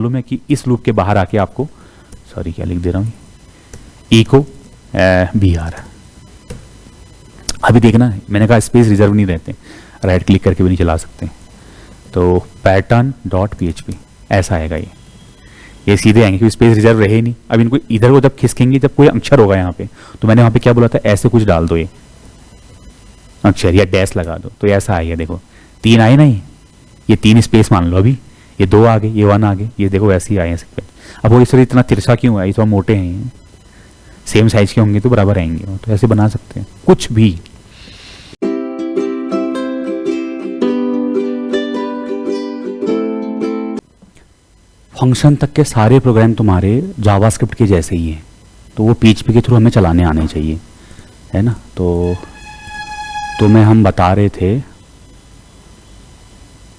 मालूम है कि इस लूप के बाहर आके आपको, सॉरी क्या लिख दे रहा हूँ, इको बी आर। अभी देखना मैंने कहा स्पेस रिजर्व नहीं रहते, राइट क्लिक करके भी नहीं चला सकते। तो पैटर्न डॉट PHP ऐसा आएगा ये सीधे आएंगे क्योंकि स्पेस रिजर्व रहे ही नहीं। अब इनको इधर को जब खिसकेंगे, जब कोई अक्षर होगा यहाँ पे, तो मैंने वहाँ पे क्या बोला था, ऐसे कुछ डाल दो ये अक्षर या डैश लगा दो, तो ऐसा आएगा। देखो 3 आए ना, ये 3 स्पेस मान लो, अभी ये 2 आ गए, ये 1 आ गए, ये देखो वैसे ही आए हैं। अब वो इस तरह इतना तिरछा क्यों है, ये तो मोटे हैं, सेम साइज के होंगे तो बराबर आएंगे, तो ऐसे बना सकते हैं कुछ भी। फंक्शन तक के सारे प्रोग्राम तुम्हारे जावास्क्रिप्ट के जैसे ही हैं, तो वो PHP के थ्रू हमें चलाने आने चाहिए, है ना। तो तुम्हें हम बता रहे थे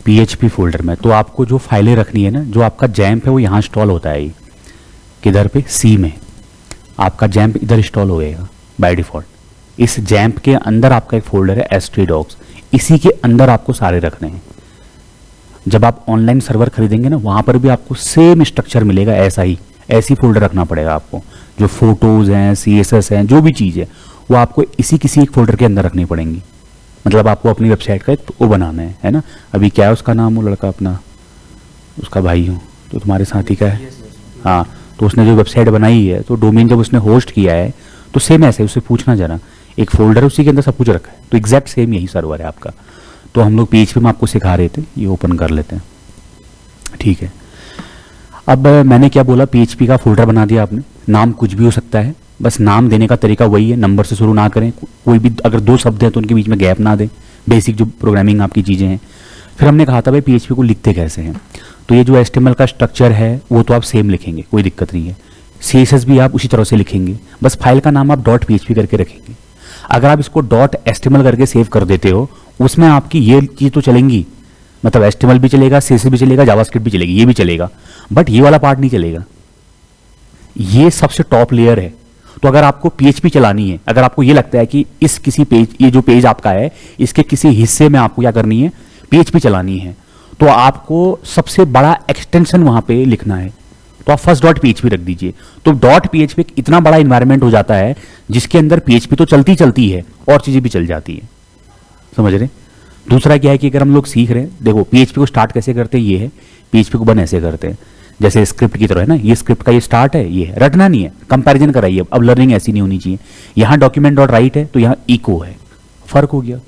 PHP फोल्डर में, तो आपको जो फाइलें रखनी है ना, जो आपका जैम्प है वो यहाँ इंस्टॉल होता है, किधर पे, C में आपका जैम्प इधर इंस्टॉल होएगा बाय डिफॉल्ट। इस जैम्प के अंदर आपका एक फोल्डर है S3docs, इसी के अंदर आपको सारे रखने हैं। जब आप ऑनलाइन सर्वर खरीदेंगे ना, वहाँ पर भी आपको सेम स्ट्रक्चर मिलेगा, ऐसा ही ऐसी फोल्डर रखना पड़ेगा आपको। जो फोटोज हैं, CSS हैं, जो भी चीज़ है वो आपको इसी किसी एक फोल्डर के अंदर रखनी पड़ेंगी। मतलब आपको अपनी वेबसाइट का एक वो बनाना है ना। अभी क्या है उसका नाम, वो लड़का अपना, उसका भाई हूँ तो तुम्हारे साथी का है, हाँ। तो उसने जो वेबसाइट बनाई है, तो डोमेन जब उसने होस्ट किया है, तो सेम ऐसे उससे पूछना जरा, एक फोल्डर उसी के अंदर सब कुछ रखा है, तो एग्जैक्ट सेम यही सर्वर है आपका। तो हम लोग PHP में आपको सिखा रहे थे, ये ओपन कर लेते हैं, ठीक है। अब मैंने क्या बोला, PHP का फोल्डर बना दिया आपने, नाम कुछ भी हो सकता है, बस नाम देने का तरीका वही है, नंबर से शुरू ना करें, कोई भी अगर 2 शब्द हैं तो उनके बीच में गैप ना दें, बेसिक जो प्रोग्रामिंग आपकी चीज़ें हैं। फिर हमने कहा था भाई PHP को लिखते कैसे हैं, तो ये जो HTML का स्ट्रक्चर है वो तो आप सेम लिखेंगे, कोई दिक्कत नहीं है। CSS भी आप उसी तरह से लिखेंगे, बस फाइल का नाम आप .php करके रखेंगे। अगर आप इसको .html करके सेव कर देते हो, उसमें आपकी ये चीज़ तो चलेंगी, मतलब HTML भी चलेगा, CSS भी चलेगा, जावास्क्रिप्ट भी चलेगी, ये भी चलेगा, बट ये वाला पार्ट नहीं चलेगा। ये सबसे टॉप लेयर है। तो अगर आपको PHP चलानी है, अगर आपको ये लगता है कि इस किसी पेज, ये जो पेज आपका है, इसके किसी हिस्से में आपको क्या करनी है, PHP चलानी है, तो आपको सबसे बड़ा एक्सटेंशन वहां पे लिखना है। तो आप फर्स्ट .php रख दीजिए। तो .php एक इतना बड़ा इन्वायरमेंट हो जाता है जिसके अंदर PHP तो चलती है और चीजें भी चल जाती है, समझ रहे। दूसरा क्या है कि अगर हम लोग सीख रहे हैं, देखो PHP को स्टार्ट कैसे करते हैं, ये है, PHP को बंद ऐसे करते हैं, जैसे स्क्रिप्ट की तरह है ना, ये स्क्रिप्ट का ये स्टार्ट है, ये है, रटना नहीं है, कंपैरिजन कराइए। अब लर्निंग ऐसी नहीं होनी चाहिए। यहाँ डॉक्यूमेंट डॉट राइट है तो यहाँ इको है, फर्क हो गया,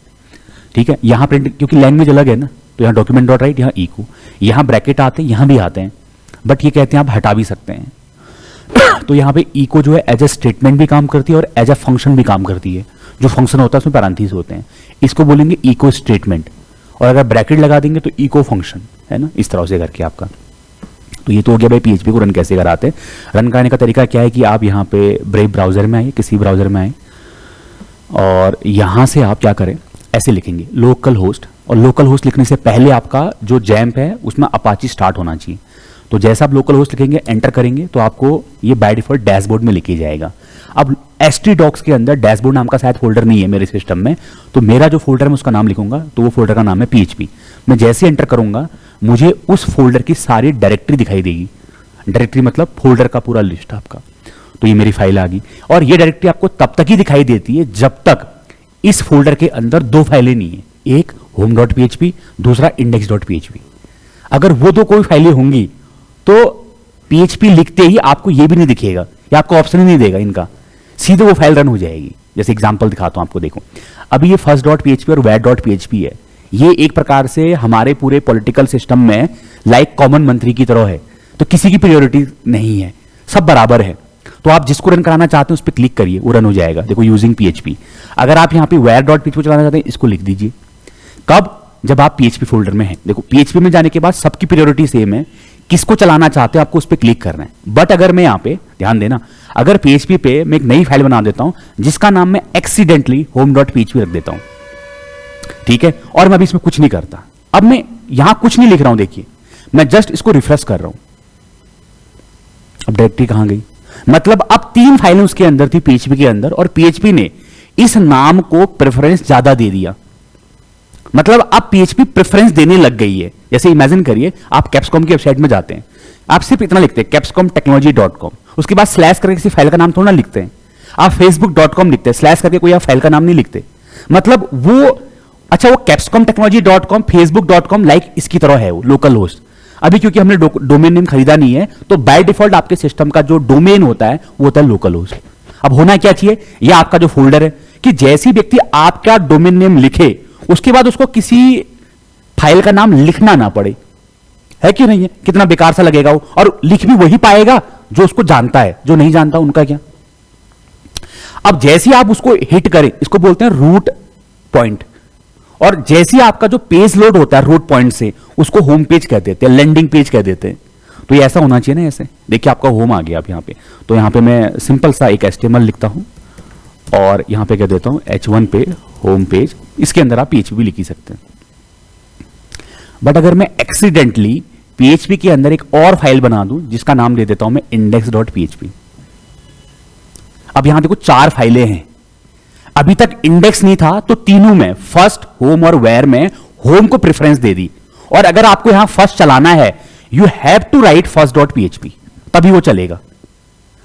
ठीक है। यहाँ प्रिंट, क्योंकि लैंग्वेज अलग है ना, तो यहाँ डॉक्यूमेंट डॉट राइट, यहाँ इको, यहाँ ब्रैकेट आते हैं, यहाँ भी आते हैं, बट ये कहते हैं आप हटा भी सकते हैं। तो यहाँ पे इको जो है एज ए स्टेटमेंट भी काम करती है और एज ए फंक्शन भी काम करती है। जो फंक्शन होता है उसमें पैरेंथेसिस होते हैं, इसको बोलेंगे इको स्टेटमेंट, और अगर ब्रैकेट लगा देंगे तो इको फंक्शन, है ना, इस तरह से करके आपका। तो ये तो हो गया भाई PHP को रन कैसे कराते हैं। रन कराने का तरीका क्या है कि आप यहाँ पे ब्रेव ब्राउजर में आइए, किसी ब्राउजर में आए, और यहाँ से आप क्या करें, ऐसे लिखेंगे लोकल होस्ट, और लोकल होस्ट लिखने से पहले आपका जो जैम्प है उसमें अपाची स्टार्ट होना चाहिए। तो जैसा आप लोकल होस्ट लिखेंगे, एंटर करेंगे, तो आपको ये बाय डिफॉल्ट डैशबोर्ड में लिखी जाएगा। अब S3docs के अंदर डैशबोर्ड नाम का शायद फोल्डर नहीं है मेरे सिस्टम में, तो मेरा जो फोल्डर है उसका नाम लिखूंगा, तो वो फोल्डर का नाम है PHP। मैं जैसे एंटर करूंगा, मुझे उस फोल्डर की सारी डायरेक्टरी दिखाई देगी। डायरेक्टरी मतलब फोल्डर का पूरा लिस्ट आपका। तो ये मेरी फाइल आ गई, और ये डायरेक्टरी आपको तब तक ही दिखाई देती है जब तक इस फोल्डर के अंदर 2 फाइलें नहीं है, एक home.php, दूसरा index.php। अगर वो 2 कोई फाइलें होंगी तो PHP लिखते ही आपको ये भी नहीं दिखेगा, या आपको ऑप्शन ही नहीं देगा इनका, सीधे वो फाइल रन हो जाएगी। जैसे एग्जांपल दिखाता हूं आपको, देखो अभी ये first.php और where.php है, ये एक प्रकार से हमारे पूरे पॉलिटिकल सिस्टम में लाइक कॉमन मंत्री की तरह है, तो किसी की प्रायोरिटी नहीं है, सब बराबर है। तो आप जिसको रन कराना चाहते हैं उस पर क्लिक करिए, वो रन हो जाएगा। देखो यूजिंग PHP, अगर आप यहाँ पे where.php चलाना चाहते हैं, इसको लिख दीजिए। कब, जब आप PHP फोल्डर में हैं। देखो PHP में जाने के बाद सबकी प्रायोरिटी सेम है, किसको चलाना चाहते हैं आपको उस पर क्लिक करना है। बट अगर मैं यहाँ पे ध्यान देना, अगर PHP पे मैं एक नई फाइल बना देता हूं जिसका नाम मैं एक्सीडेंटली home.php रख देता हूं, ठीक है, और मैं अभी इसमें कुछ नहीं करता, अब मैं यहां कुछ नहीं लिख रहा हूं, देखिए मैं जस्ट इसको रिफ्रेश कर रहा हूं, अब डायरेक्टरी कहां गई, मतलब अब 3 फाइलें उसके अंदर थी PHP के अंदर, और PHP ने इस नाम को प्रेफरेंस ज्यादा दे दिया। मतलब अब PHP प्रेफरेंस देने लग गई है। जैसे इमेजिन करिए आप कैप्सकॉम की वेबसाइट में जाते हैं, आप सिर्फ इतना लिखते हैं capscomtechnology.com, उसके बाद स्लैश करके किसी फाइल का नाम थोड़ा ना लिखते हैं। आप facebook.com लिखते हैं, स्लैश करके कोई आप फाइल का नाम नहीं लिखते। मतलब वो अच्छा, वो capscomtechnology.com facebook.com लाइक इसकी तरह है वो लोकल होस्ट। अभी क्योंकि हमने डोमेन नेम खरीदा नहीं है, तो बाय डिफॉल्ट आपके सिस्टम का जो डोमेन होता है वो होता है लोकल होस्ट। अब होना क्या चाहिए, यह आपका जो फोल्डर है, कि जैसे व्यक्ति आपका डोमेन नेम लिखे उसके बाद उसको किसी फाइल का नाम लिखना ना पड़े। है कि नहीं है? कितना बेकार सा लगेगा वो, और लिख भी वही पाएगा जो उसको जानता है, जो नहीं जानता उनका क्या। अब जैसे ही आप उसको हिट करें, इसको बोलते हैं रूट पॉइंट, और जैसे ही आपका जो पेज लोड होता है रूट पॉइंट से, उसको होम पेज कह देते हैं, लैंडिंग पेज कह देते हैं। तो ये ऐसा होना चाहिए ना, ऐसे देखिए आपका होम आ गया। अब यहां पे तो यहां पे मैं सिंपल सा एक HTML लिखता हूं और यहां पे कह देता हूं H1 पे होम पेज। इसके अंदर आप PHP भी लिख ही सकते हैं, बट अगर मैं एक्सीडेंटली PHP के अंदर एक और फाइल बना दूं जिसका नाम दे देता हूं मैं index.php। अब यहां देखो 4 फाइलें हैं, अभी तक इंडेक्स नहीं था, तो तीनों में फर्स्ट, होम और वेयर में होम को प्रेफरेंस दे दी। और अगर आपको यहां फर्स्ट चलाना है, you have to right first.php, तभी वो चलेगा।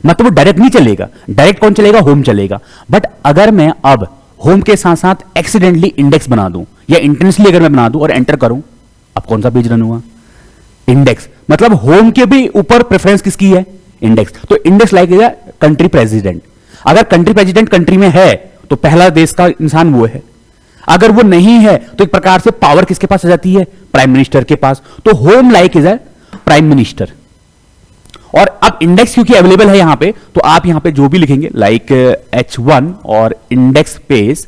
मतलब वो डायरेक्ट नहीं चलेगा, डायरेक्ट कौन चलेगा, होम चलेगा। बट अगर मैं अब होम के साथ साथ एक्सीडेंटली इंडेक्स बना दूं या इंटेंशनली अगर मैं बना दूं और एंटर करूं, अब कौन सा पेज रन हुआ, इंडेक्स। मतलब होम के भी ऊपर प्रेफरेंस किसकी है, इंडेक्स। तो इंडेक्स लाइक कंट्री प्रेसिडेंट। अगर कंट्री प्रेसिडेंट कंट्री में है तो पहला देश का इंसान वो है, अगर वो नहीं है तो एक प्रकार से पावर किसके पास आ जाती है, प्राइम मिनिस्टर के पास। तो home like is a prime minister. और अब इंडेक्स क्योंकि अवेलेबल है यहां पे, तो आप यहां पे जो भी लिखेंगे लाइक H1 और इंडेक्स पेज,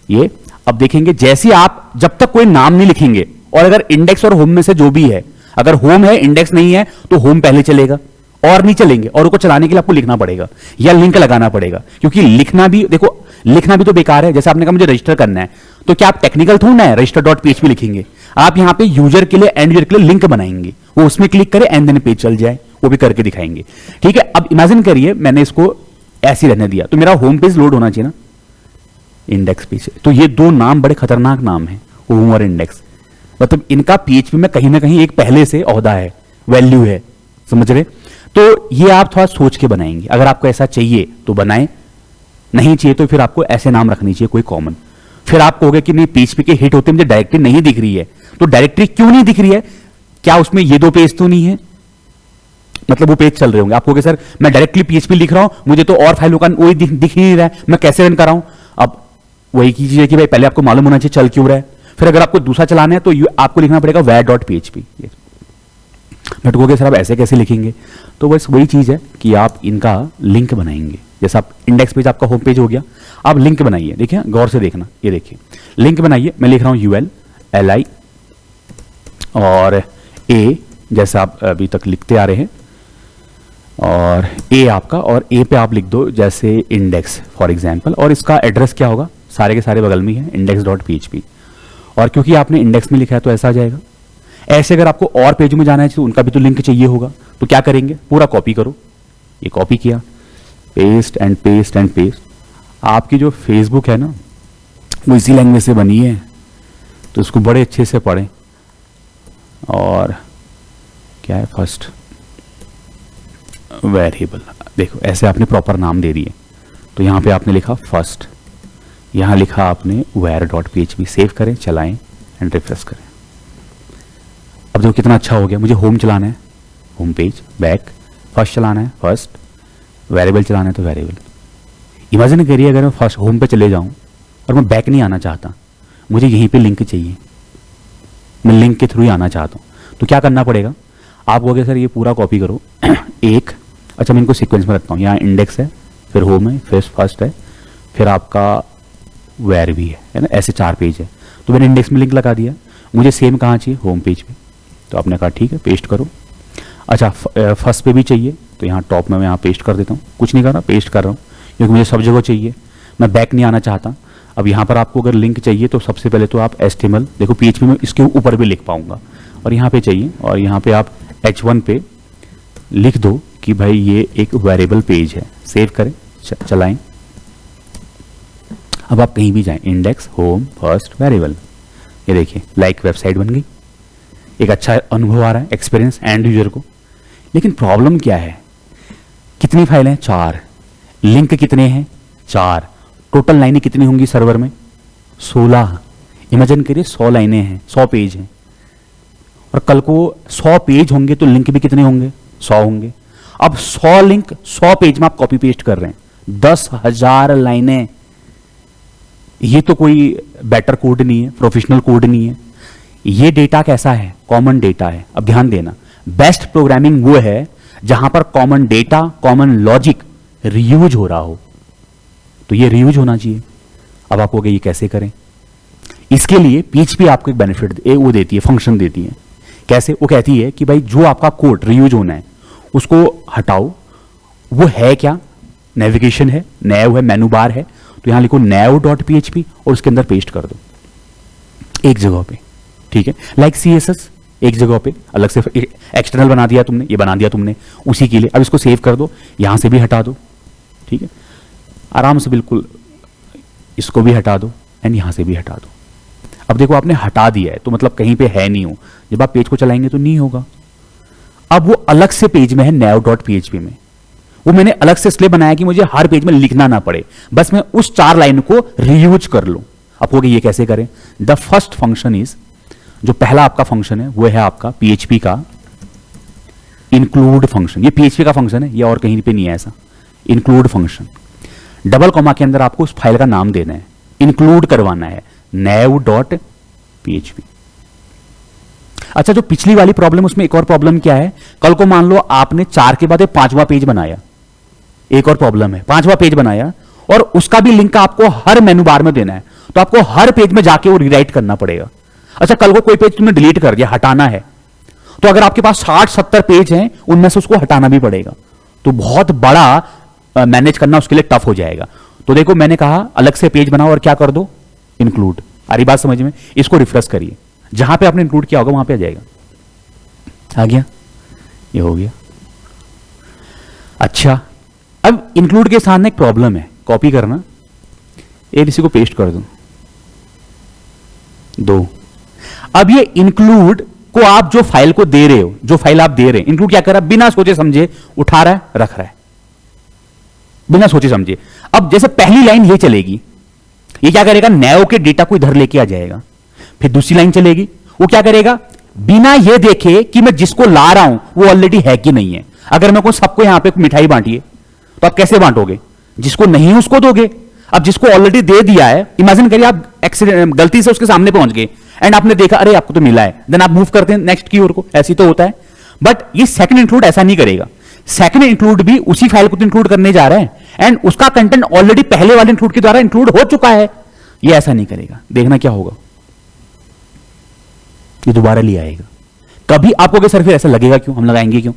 ये अब देखेंगे जैसे आप जब तक कोई नाम नहीं लिखेंगे, और अगर इंडेक्स और होम में से जो भी है, अगर होम है इंडेक्स नहीं है तो होम पहले चलेगा, और नहीं चलेंगे। और उसको चलाने के लिए आपको लिखना पड़ेगा या लिंक लगाना पड़ेगा, क्योंकि लिखना भी देखो, लिखना भी तो बेकार है। जैसे आपने कहा मुझे रजिस्टर करना है, तो क्या आप टेक्निकल थोड़ा है रजिस्टर.php लिखेंगे, आप यहां पे यूजर के लिए, एंड यूजर के लिए लिंक बनाएंगे, वो उसमें क्लिक करे एंड देन पेज चल जाए, वो भी करके दिखाएंगे। ठीक है, अब इमेजिन करिए मैंने इसको ऐसे ही रहने दिया, तो मेरा होम पेज लोड होना चाहिए ना, इंडेक्स पेज। तो ये दो नाम बड़े खतरनाक नाम है, होम और इंडेक्स। मतलब इनका PHP में कहीं ना कहीं एक पहले से ओहदा है, वैल्यू है, समझ रहे। तो ये आप थोड़ा सोच के बनाएंगे, अगर आपको ऐसा चाहिए तो बनाएं, नहीं चाहिए तो फिर आपको ऐसे नाम रखनी चाहिए कोई कॉमन। फिर आप कहोगे कि नहीं PHP के हिट होते मुझे डायरेक्टरी नहीं दिख रही है, तो डायरेक्टरी क्यों नहीं दिख रही है, क्या उसमें ये 2 पेज तो नहीं है, मतलब वो पेज चल रहे होंगे। आप कहोगे सर मैं डायरेक्टली PHP लिख रहा हूं, मुझे तो और फाइलों का वही दिख ही नहीं रहा है, मैं कैसे रन कर रहा हूं। अब वही कीजिए कि भाई पहले आपको मालूम होना चाहिए चल क्यों रहा है, फिर अगर आपको दूसरा चलाना है तो आपको लिखना पड़ेगा where.php। मैं तो कहोगे सर आप ऐसे कैसे लिखेंगे, तो बस वही चीज है कि आप इनका लिंक बनाएंगे। जैसा आप इंडेक्स पेज आपका होम पेज हो गया, आप लिंक बनाइए, देखिए गौर से देखना, ये देखिए लिंक बनाइए। मैं लिख रहा हूं UL LI और A, जैसा आप अभी तक लिखते आ रहे हैं, और A आपका, और A पे आप लिख दो जैसे इंडेक्स फॉर एग्जांपल, और इसका एड्रेस क्या होगा, सारे के सारे बगल में है index.php, और क्योंकि आपने इंडेक्स में लिखा है तो ऐसा आ जाएगा। ऐसे अगर आपको और पेज में जाना है तो उनका भी तो लिंक चाहिए होगा, तो क्या करेंगे, पूरा कॉपी करो, ये कॉपी किया, paste and paste and paste. आपकी जो फेसबुक है ना वो इसी लैंग्वेज से बनी है, तो उसको बड़े अच्छे से पढ़ें। और क्या है, फर्स्ट वेरिएबल, देखो ऐसे आपने प्रॉपर नाम दे दिए, तो यहां पे आपने लिखा फर्स्ट, यहां लिखा आपने where.php। सेव करें, चलाएं एंड रिफ्रेश करें। अब देखो कितना अच्छा हो गया। मुझे होम चलाना है, होम पेज, बैक, फर्स्ट चलाना है फर्स्ट, वेरिएबल चलाना है तो वेरिएबल। इमेजिन करिए अगर मैं फर्स्ट होम पे चले जाऊं और मैं बैक नहीं आना चाहता, मुझे यहीं पे लिंक चाहिए, मैं लिंक के थ्रू ही आना चाहता हूं, तो क्या करना पड़ेगा, आप कहोगे सर ये पूरा कॉपी करो एक, अच्छा मैं इनको सीक्वेंस में रखता हूँ, यहाँ इंडेक्स है, फिर होम है, फिर फर्स्ट है, फिर आपका वेर भी है ना, ऐसे 4 पेज है। तो मैंने इंडेक्स में लिंक लगा दिया, मुझे सेम कहाँ चाहिए, होम पेज पे, तो आपने कहा ठीक है पेस्ट करो। अच्छा फर्स्ट पे भी चाहिए, तो यहाँ टॉप में मैं यहाँ पेस्ट कर देता हूँ, कुछ नहीं कर रहा, पेस्ट कर रहा हूँ क्योंकि मुझे सब जगह चाहिए, मैं बैक नहीं आना चाहता। अब यहाँ पर आपको अगर लिंक चाहिए तो सबसे पहले तो आप HTML, देखो PHP में इसके ऊपर भी लिख पाऊंगा, और यहाँ पे चाहिए, और यहाँ पे आप H1 पे लिख दो कि भाई ये एक वेरिएबल पेज है, सेव करें, चलाएं। अब आप कहीं भी जाएं, इंडेक्स, होम, फर्स्ट, वेरिएबल, ये देखिए लाइक वेबसाइट बन गई। एक अच्छा अनुभव आ रहा है, एक्सपीरियंस एंड यूजर को लेकिन प्रॉब्लम क्या है, कितनी फाइलें हैं, 4, लिंक कितने हैं, 4, टोटल लाइनें कितनी होंगी सर्वर में, 16। इमेजिन करिए 100 लाइनें हैं, 100 पेज हैं, और कल को 100 पेज होंगे तो लिंक भी कितने होंगे, 100 होंगे। अब 100 लिंक 100 पेज में आप कॉपी पेस्ट कर रहे हैं, 10,000 लाइनें। ये तो कोई बेटर कोड नहीं है, प्रोफेशनल कोड नहीं है। ये डेटा कैसा है, कॉमन डेटा है। अब ध्यान देना, बेस्ट प्रोग्रामिंग वो है जहां पर common data, common logic reuse हो रहा हो। तो ये रीयूज होना चाहिए। अब आप कहोगे ये कैसे करें, इसके लिए पीएचपी आपको एक बेनिफिट वो देती है, फंक्शन देती है। कैसे, वो कहती है कि भाई जो आपका कोड रीयूज होना है उसको हटाओ। वो है क्या, नेविगेशन है, नैव है, मेनू बार है, तो यहां लिखो nav.php और उसके अंदर पेस्ट कर दो एक जगह पे, ठीक है। लाइक CSS एक जगह पे अलग से एक्सटर्नल बना दिया तुमने, ये बना दिया तुमने उसी के लिए। अब इसको सेव कर दो, यहां से भी हटा दो, ठीक है, आराम से बिल्कुल इसको भी हटा दो एंड यहां से भी हटा दो। अब देखो आपने हटा दिया है तो मतलब कहीं पे है नहीं हो, जब आप पेज को चलाएंगे तो नहीं होगा। अब वो अलग से पेज में है nav.php में, वो मैंने अलग से इसलिए बनाया कि मुझे हर पेज में लिखना ना पड़े, बस मैं उस 4 लाइन को रीयूज कर लूं। आप कहोगे ये कैसे करें, द फर्स्ट फंक्शन इज, जो पहला आपका फंक्शन है वो है आपका PHP का इंक्लूड फंक्शन। ये PHP का फंक्शन है, ये और कहीं पे नहीं है ऐसा। इंक्लूड फंक्शन, डबल कॉमा के अंदर आपको उस फाइल का नाम देना है, इंक्लूड करवाना है nav.php। अच्छा, जो पिछली वाली प्रॉब्लम, उसमें एक और प्रॉब्लम क्या है, कल को मान लो आपने 4 के बाद 5वां पेज बनाया, एक और प्रॉब्लम है, 5वां पेज बनाया और उसका भी लिंक आपको हर मेनू बार में देना है, तो आपको हर पेज में जाके वो रीराइट करना पड़ेगा। अच्छा, कल को कोई पेज तुमने डिलीट कर दिया, हटाना है, तो अगर आपके पास 60-70 पेज हैं उनमें से उसको हटाना भी पड़ेगा, तो बहुत बड़ा मैनेज करना उसके लिए टफ हो जाएगा। तो देखो मैंने कहा अलग से पेज बनाओ और क्या कर दो, इंक्लूड। आ रही बात समझ में, इसको रिफ्रेश करिए, जहां पे आपने इंक्लूड किया होगा वहां पे आ जाएगा। आ गया, ये हो गया। अच्छा, अब इंक्लूड के साथ एक प्रॉब्लम है, कॉपी करना, एक इसी को पेस्ट कर दो, 2। अब ये इंक्लूड को आप जो फाइल को दे रहे हो, जो फाइल आप दे रहे हैं, इंक्लूड क्या कर रहा है, बिना सोचे समझे उठा रहा है, रख रहा है, बिना सोचे समझे। अब जैसे पहली लाइन ये चलेगी, ये क्या करेगा, नैव के डेटा को इधर लेके आ जाएगा। फिर दूसरी लाइन चलेगी, वो क्या करेगा, बिना ये देखे कि मैं जिसको ला रहा हूं वो ऑलरेडी है कि नहीं है। अगर मैं को सबको यहां पे मिठाई बांटिए तो आप कैसे बांटोगे, जिसको नहीं है उसको दोगे। अब जिसको ऑलरेडी दे दिया है, इमेजिन करिए आप एक्सीडेंट गलती से उसके सामने पहुंच गए एंड आपने देखा अरे आपको तो मिला है, देन आप मूव करते हैं नेक्स्ट की ओर को, ऐसी तो होता है। बट ये सेकंड इंक्लूड ऐसा नहीं करेगा। सेकंड इंक्लूड भी उसी फाइल को तो इंक्लूड करने जा रहा है एंड उसका कंटेंट ऑलरेडी पहले वाले इंक्लूड के द्वारा इंक्लूड हो चुका है, ये ऐसा नहीं करेगा। देखना क्या होगा, ये दोबारा ले आएगा। कभी आपको सर फिर ऐसा लगेगा क्यों, हम लगाएंगे क्यों,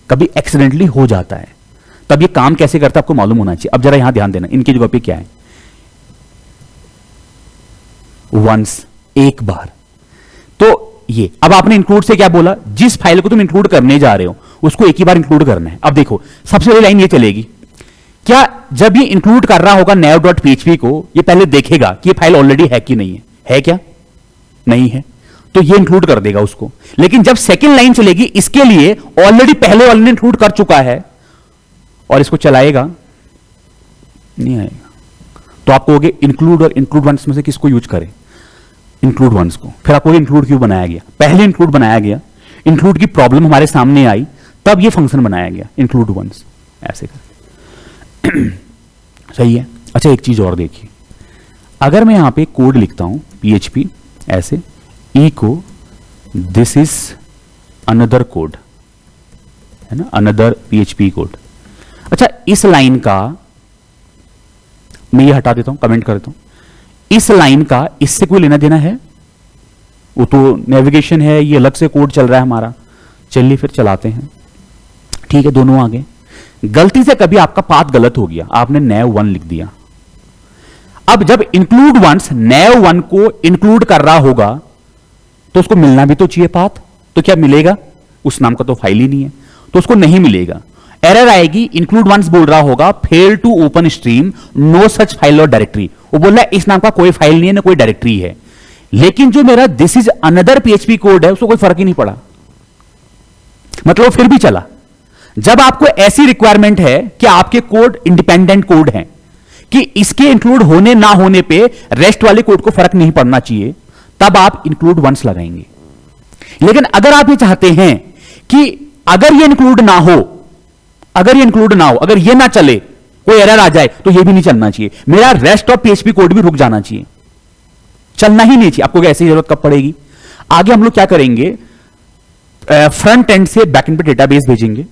कभी एक्सीडेंटली हो जाता है। तब ये काम कैसे करता है आपको मालूम होना चाहिए। अब जरा यहां ध्यान देना, इनकी जगह पे क्या है, वंस, एक बार। तो ये अब आपने इंक्लूड से क्या बोला, जिस फाइल को तुम इंक्लूड करने जा रहे हो उसको एक ही बार इंक्लूड करना है। अब देखो सबसे पहली लाइन ये चलेगी, क्या जब ये इंक्लूड कर रहा होगा nav.php को, ये पहले देखेगा कि ये फाइल ऑलरेडी है कि नहीं है, है क्या, नहीं है, तो ये इंक्लूड कर देगा उसको। लेकिन जब सेकंड लाइन चलेगी, इसके लिए ऑलरेडी पहले वाले ने इंक्लूड कर चुका है और इसको चलाएगा, नहीं आएगा। तो आप कहोगे इंक्लूड और इंक्लूड वंस में से किसको यूज करें, इंक्लूड वंस को। फिर आपको इंक्लूड क्यों बनाया गया, पहले इंक्लूड बनाया गया, इंक्लूड की प्रॉब्लम हमारे सामने आई, तब ये फंक्शन बनाया गया इंक्लूड वंस, ऐसे करके। सही है। अच्छा, एक चीज और देखिए, अगर मैं यहां पे कोड लिखता हूं PHP ऐसे, echo this is another code, है ना, अनदर PHP कोड। अच्छा, इस लाइन का मैं ये हटा देता हूं, कमेंट करता हूं, इस लाइन का इससे कोई लेना देना है, वो तो नेविगेशन है, ये अलग से कोड चल रहा है हमारा। चलिए फिर चलाते हैं, ठीक है, दोनों आगे। गलती से कभी आपका पाथ गलत हो गया, आपने nav1 लिख दिया। अब जब इंक्लूड वंस nav1 को इंक्लूड कर रहा होगा तो उसको मिलना भी तो चाहिए पाथ, तो क्या मिलेगा, उस नाम का तो फाइल ही नहीं है, तो उसको नहीं मिलेगा। एरर आएगी, इंक्लूड वंस बोल रहा होगा fail to open stream, no such file और डायरेक्टरी। वो बोल रहा है इस नाम का कोई फाइल नहीं है, ना कोई डायरेक्टरी है। लेकिन जो मेरा this is another PHP code है उसको कोई फर्क ही नहीं पड़ा, मतलब फिर भी चला, जब आपको ऐसी रिक्वायरमेंट है कि आपके कोड इंडिपेंडेंट कोड हैं, कि इसके इंक्लूड होने ना होने पे रेस्ट वाले कोड को फर्क नहीं पड़ना चाहिए, तब आप इंक्लूड वंस लगाएंगे। लेकिन अगर आप ये चाहते हैं कि अगर ये इंक्लूड ना हो, अगर ये ना चले, कोई एरर आ जाए, तो ये भी नहीं चलना चाहिए, मेरा रेस्ट ऑफ पीएचपी कोड भी रुक जाना चाहिए, चलना ही नहीं चाहिए। आपको ऐसी जरूरत कब पड़ेगी? आगे हम लोग क्या करेंगे, फ्रंट एंड से बैक एंड पे डेटाबेस भेजेंगे,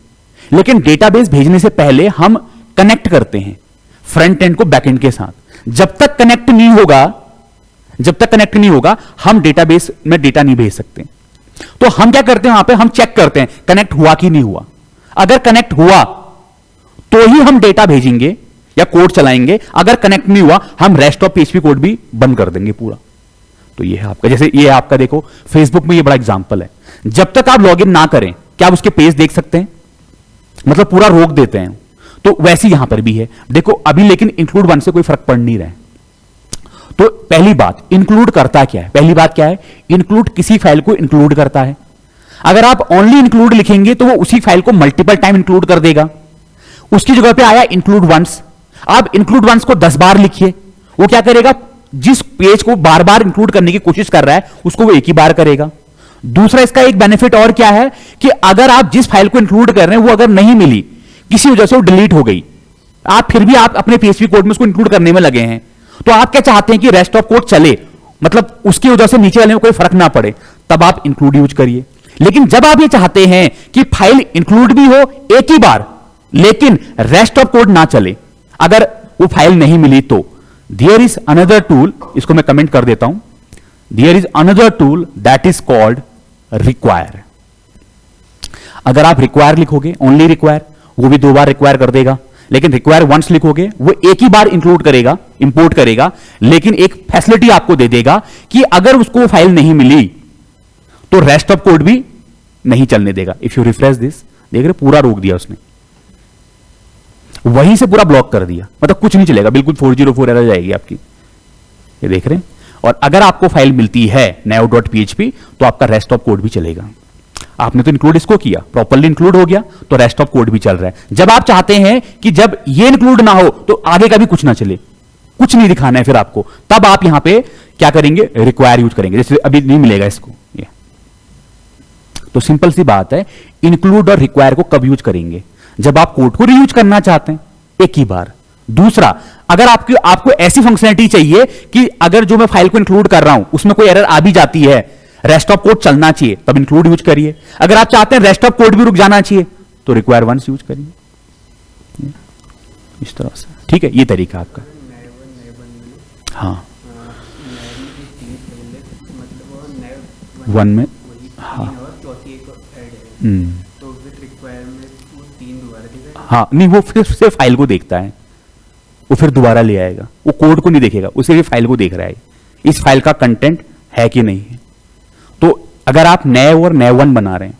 लेकिन डेटाबेस भेजने से पहले हम कनेक्ट करते हैं फ्रंट एंड को बैक एंड के साथ। जब तक कनेक्ट नहीं होगा हम डेटाबेस में डेटा नहीं भेज सकते। तो हम क्या करते हैं, वहां पे हम चेक करते हैं कनेक्ट हुआ कि नहीं हुआ। अगर कनेक्ट हुआ तो ही हम डेटा भेजेंगे या कोड चलाएंगे, अगर कनेक्ट नहीं हुआ हम रेस्ट ऑफ पीएचपी कोड भी बंद कर देंगे पूरा। तो ये है आपका, जैसे ये आपका देखो फेसबुक में ये बड़ा एग्जांपल है, जब तक आप लॉगिन ना करें क्या आप उसके पेज देख सकते हैं, मतलब पूरा रोक देते हैं। तो वैसे यहां पर भी है, देखो अभी लेकिन इंक्लूड वन से कोई फर्क पड़ नहीं रहा है। तो पहली बात, इंक्लूड करता क्या है? पहली बात क्या है, इंक्लूड किसी फाइल को इंक्लूड करता है। अगर आप ओनली इंक्लूड लिखेंगे तो वो उसी फाइल को मल्टीपल टाइम इंक्लूड कर देगा। उसकी जगह पे आया इंक्लूड वंस, आप इंक्लूड वंस को 10 बार लिखिए, वो क्या करेगा, जिस पेज को बार बार इंक्लूड करने की कोशिश कर रहा है उसको वो एक ही बार करेगा। दूसरा इसका एक बेनिफिट और क्या है कि अगर आप जिस फाइल को इंक्लूड कर रहे हैं वो अगर नहीं मिली, किसी वजह से वो डिलीट हो गई, आप फिर भी आप अपने पीएचपी कोड में उसको इंक्लूड करने में लगे हैं, तो आप क्या चाहते हैं कि रेस्ट ऑफ कोड चले, मतलब उसकी वजह से नीचे वाले में कोई फर्क ना पड़े, तब आप इंक्लूड यूज करिए। लेकिन जब आप ये चाहते हैं कि फाइल इंक्लूड भी हो एक ही बार, लेकिन रेस्ट ऑफ कोड ना चले, अगर वो फाइल नहीं मिली, तो देयर इज अनदर टूल, इसको मैं कमेंट कर देता हूं, there is another tool that is called require. अगर आप रिक्वायर लिखोगे, ओनली रिक्वायर, वो भी 2 बार रिक्वायर कर देगा, लेकिन रिक्वायर वंस लिखोगे वो एक ही बार इंक्लूड करेगा, इंपोर्ट करेगा, लेकिन एक फैसिलिटी आपको दे देगा कि अगर उसको फाइल नहीं मिली तो रेस्ट ऑफ कोड भी नहीं चलने देगा। इफ यू रिफ्रेश दिस, देख रहे पूरा रोक दिया उसने, वहीं से पूरा ब्लॉक कर दिया, मतलब कुछ नहीं चलेगा, बिल्कुल 404 एरर जाएगी आपकी, ये देख रहे हैं। और अगर आपको फाइल मिलती है neo.php तो आपका रेस्ट ऑफ कोड भी चलेगा। आपने तो इंक्लूड इसको किया, प्रॉपर्ली इंक्लूड हो गया, तो रेस्ट ऑफ कोड भी चल रहा है। जब आप चाहते हैं कि जब ये इंक्लूड ना हो तो आगे का भी कुछ ना चले, कुछ नहीं दिखाना है फिर आपको, तब आप यहां पे क्या करेंगे, रिक्वायर यूज करेंगे। जैसे अभी नहीं मिलेगा इसको ये, तो सिंपल सी बात है, इंक्लूड और रिक्वायर को कब यूज करेंगे, जब आप कोड को रीयूज करना चाहते हैं एक ही बार। दूसरा, अगर आपको ऐसी फंक्शनलिटी चाहिए कि अगर जो मैं फाइल को इंक्लूड कर रहा हूं उसमें कोई एरर आ भी जाती है, रेस्ट ऑफ कोड चलना चाहिए, तब इंक्लूड यूज करिए। अगर आप चाहते हैं रेस्ट ऑफ कोड भी रुक जाना चाहिए तो रिक्वायर वंस यूज करिए, इस तरह से। ठीक है, ये तरीका आपका। हाँ, वन में, हाँ, हाँ, नहीं वो फिर से फाइल को देखता है, वो फिर दोबारा ले आएगा, वो कोड को नहीं देखेगा, उसे भी फाइल को देख रहा है, इस फाइल का कंटेंट है कि नहीं है। तो अगर आप नए और नए वन बना रहे हैं,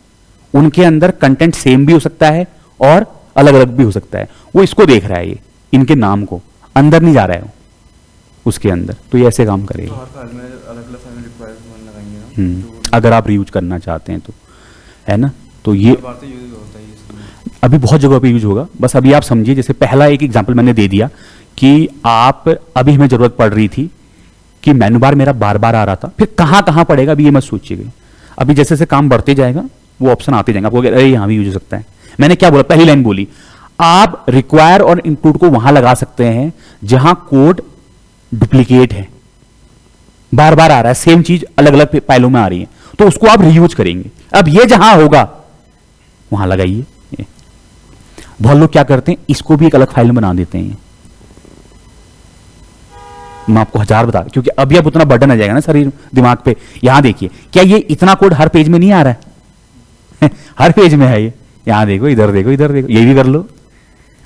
उनके अंदर कंटेंट सेम भी हो सकता है और अलग अलग भी हो सकता है, वो इसको देख रहा है, ये इनके नाम को, अंदर नहीं जा रहा है उसके अंदर, तो ये ऐसे काम करेगा। अगर आप रीयूज करना चाहते हैं तो, है ना, तो ये अभी बहुत जगह पे यूज होगा। बस अभी आप समझिए, जैसे पहला एक एग्जांपल मैंने दे दिया कि आप, अभी हमें जरूरत पड़ रही थी कि मेनू बार मेरा बार बार आ रहा था, फिर कहां कहां पड़ेगा अभी ये मत सोचिएगा, अभी जैसे जैसे काम बढ़ते जाएगा वो ऑप्शन आते जाएंगे, आपको अरे यहां भी यूज हो सकता है। मैंने क्या बोला, पहली लाइन बोली, आप रिक्वायर और इंक्लूड को वहां लगा सकते हैं जहां कोड डुप्लीकेट है, बार बार आ रहा है, सेम चीज अलग अलग फाइलों में आ रही है, तो उसको आप रीयूज करेंगे। अब ये जहां होगा वहां लगाइए। बहुत लोग क्या करते हैं, इसको भी एक अलग फाइल में बना देते हैं, मैं आपको 1000 बता, क्योंकि अभी अब उतना बर्डन आ जाएगा ना शरीर दिमाग पे। यहां देखिए, क्या ये इतना कोड हर पेज में नहीं आ रहा है हर पेज में है ये, यहां देखो, इधर देखो, इधर देखो, ये भी कर लो।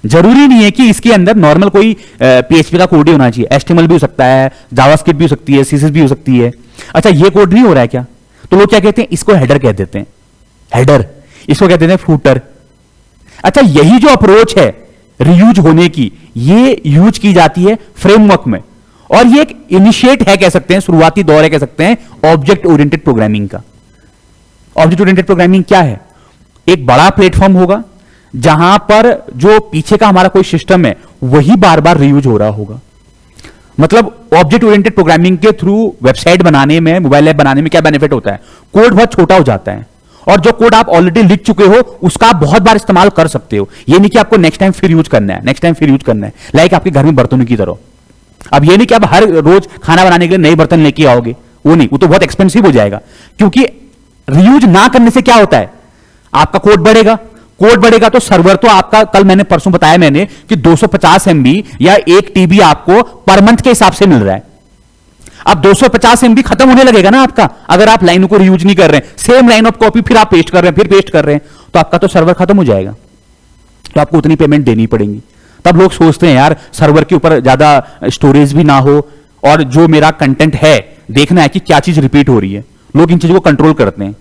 जरूरी नहीं है कि इसके अंदर नॉर्मल कोई पीएचपी का कोड ही होना चाहिए, एचटीएमएल भी हो सकता है, जावास्क्रिप्ट भी हो सकती है, सीएसएस भी हो सकती है। अच्छा, ये कोड नहीं हो रहा है क्या, तो लोग क्या कहते हैं, इसको हेडर कह देते हैं, हेडर, इसको कहते हैं फूटर। अच्छा, यही जो अप्रोच है रीयूज होने की, ये यूज की जाती है फ्रेमवर्क में, और ये एक इनिशिएट है, कह सकते हैं शुरुआती दौर है, कह सकते हैं ऑब्जेक्ट ओरिएंटेड प्रोग्रामिंग का। ऑब्जेक्ट ओरिएंटेड प्रोग्रामिंग क्या है, एक बड़ा प्लेटफॉर्म होगा जहां पर जो पीछे का हमारा कोई सिस्टम है वही बार बार रीयूज हो रहा होगा। मतलब ऑब्जेक्ट ओरिएंटेड प्रोग्रामिंग के थ्रू वेबसाइट बनाने में, मोबाइल ऐप बनाने में क्या बेनिफिट होता है, कोड बहुत छोटा हो जाता है और जो कोड आप ऑलरेडी लिख चुके हो उसका आप बहुत बार इस्तेमाल कर सकते हो। ये नहीं कि आपको नेक्स्ट टाइम फिर यूज करना है, नेक्स्ट टाइम फिर यूज करना है, लाइक आपके घर में बर्तनों की तरह। अब ये नहीं कि आप हर रोज खाना बनाने के लिए नए बर्तन लेके आओगे, वो नहीं, वो तो बहुत एक्सपेंसिव हो जाएगा। क्योंकि रीयूज ना करने से क्या होता है, आपका कोड बढ़ेगा, कोड बढ़ेगा तो सर्वर तो आपका, कल मैंने परसों बताया मैंने कि 250 MB या 1 TB आपको पर मंथ के हिसाब से मिल रहा है। अब 250 MB खत्म होने लगेगा ना आपका, अगर आप लाइनों को रीयूज नहीं कर रहे हैं, सेम लाइन ऑफ कॉपी फिर आप पेस्ट कर रहे हैं, फिर पेस्ट कर रहे हैं, तो आपका तो सर्वर खत्म हो जाएगा, तो आपको उतनी पेमेंट देनी पड़ेगी। तब लोग सोचते हैं यार सर्वर के ऊपर ज्यादा स्टोरेज भी ना हो और जो मेरा कंटेंट है देखना है कि क्या चीज रिपीट हो रही है, लोग इन चीजों को कंट्रोल करते हैं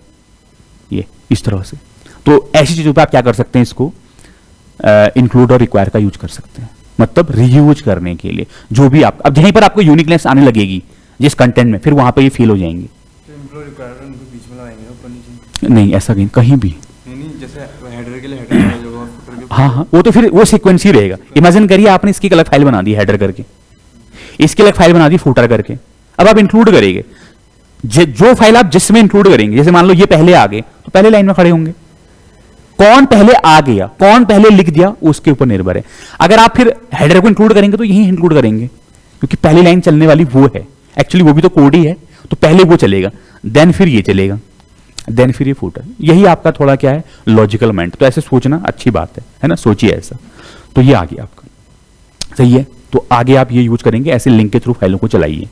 ये इस तरह से। तो ऐसी चीजों पे आप क्या कर सकते हैं, इसको इंक्लूड और रिक्वायर का यूज कर सकते हैं, मतलब रीयूज करने के लिए जो भी आप, अब यहीं पर आपको यूनिकनेस आने लगेगी जिस कंटेंट में, फिर वहां पे ये फील हो जाएंगे। नहीं ऐसा कहीं भी जैसे हेडर के लिए हेडर हाँ, वो तो फिर वो सीक्वेंस ही रहेगा। इमेजिन करिए आपने इसकी अलग फाइल बना दी हेडर करके, इसकी अलग फाइल बना दी फूटर करके, अब आप इंक्लूड करेंगे जो फाइल आप जिसमें इंक्लूड करेंगे, जैसे मान लो ये पहले आ गए तो पहले लाइन में खड़े होंगे, कौन पहले आ गया, कौन पहले लिख दिया, उसके ऊपर निर्भर है। अगर आप फिर हेडर को इंक्लूड करेंगे तो यही इंक्लूड करेंगे, क्योंकि पहली लाइन चलने वाली वो है, एक्चुअली वो भी तो कोड ही है, तो पहले वो चलेगा, देन फिर ये चलेगा, देन फिर ये फूटर। यही आपका थोड़ा क्या है, लॉजिकल माइंड। तो ऐसे सोचना अच्छी बात है ना, सोचिए ऐसा। तो ये आ गया आपका, सही है। तो आगे आप ये यूज करेंगे, ऐसे लिंक के थ्रू फाइलों को चलाइए।